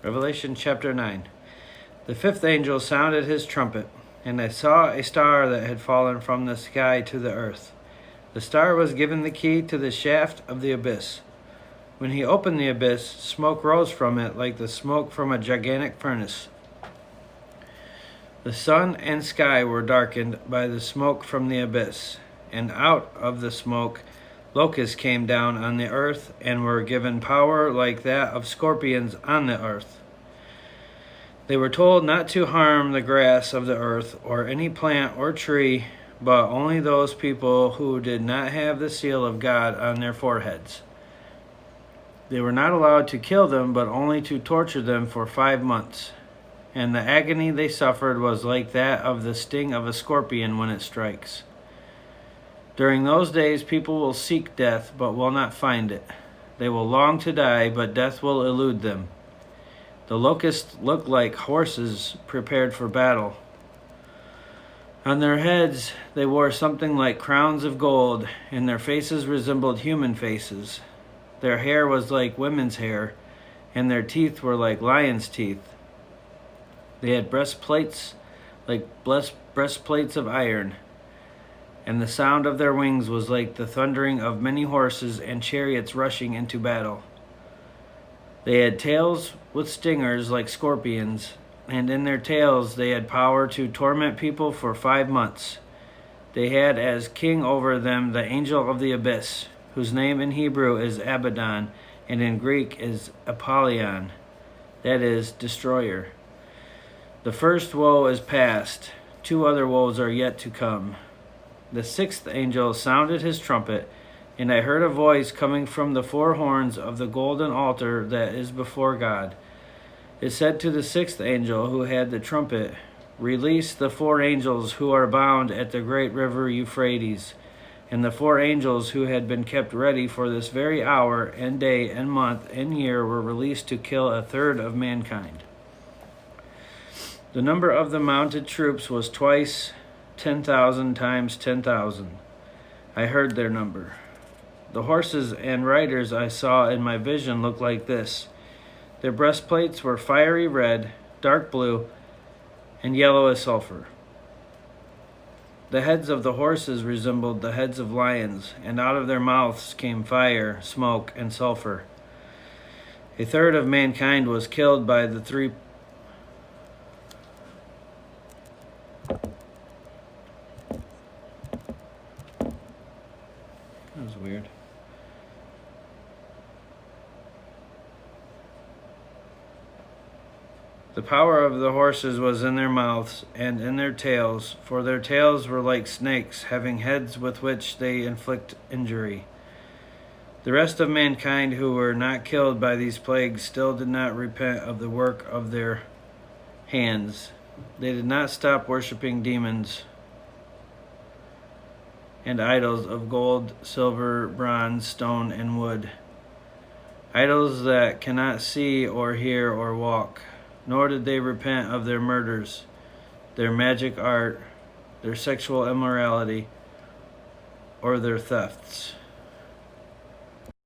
Revelation chapter 9. The fifth angel sounded his trumpet, and I saw a star that had fallen from the sky to the earth. The star was given the key to the shaft of the abyss. When he opened the abyss, smoke rose from it like the smoke from a gigantic furnace. The sun and sky were darkened by the smoke from the abyss, and out of the smoke locusts came down on the earth and were given power like that of scorpions on the earth. They were told not to harm the grass of the earth or any plant or tree, but only those people who did not have the seal of God on their foreheads. They were not allowed to kill them, but only to torture them for 5 months. And the agony they suffered was like that of the sting of a scorpion when it strikes. During those days, people will seek death, but will not find it. They will long to die, but death will elude them. The locusts looked like horses prepared for battle. On their heads, they wore something like crowns of gold, and their faces resembled human faces. Their hair was like women's hair, and their teeth were like lions' teeth. They had breastplates like breastplates of iron, and the sound of their wings was like the thundering of many horses and chariots rushing into battle. They had tails with stingers like scorpions, and in their tails they had power to torment people for 5 months. They had as king over them the angel of the abyss, whose name in Hebrew is Abaddon, and in Greek is Apollyon, that is, destroyer. The first woe is past, 2 other woes are yet to come. The sixth angel sounded his trumpet, and I heard a voice coming from the 4 horns of the golden altar that is before God. It said to the sixth angel who had the trumpet, "Release the 4 angels who are bound at the great river Euphrates." And the 4 angels who had been kept ready for this very hour and day and month and year were released to kill 1/3 of mankind. The number of the mounted troops was twice 10,000 times 10,000. I heard their number. The horses and riders I saw in my vision looked like this. Their breastplates were fiery red, dark blue, and yellow as sulfur. The heads of the horses resembled the heads of lions, and out of their mouths came fire, smoke, and sulfur. 1/3 of mankind was killed by the 3. That was weird. The power of the horses was in their mouths and in their tails, for their tails were like snakes, having heads with which they inflict injury. The rest of mankind who were not killed by these plagues still did not repent of the work of their hands. They did not stop worshiping demons and idols of gold, silver, bronze, stone, and wood, idols that cannot see or hear or walk. Nor did they repent of their murders, their magic art, their sexual immorality, or their thefts.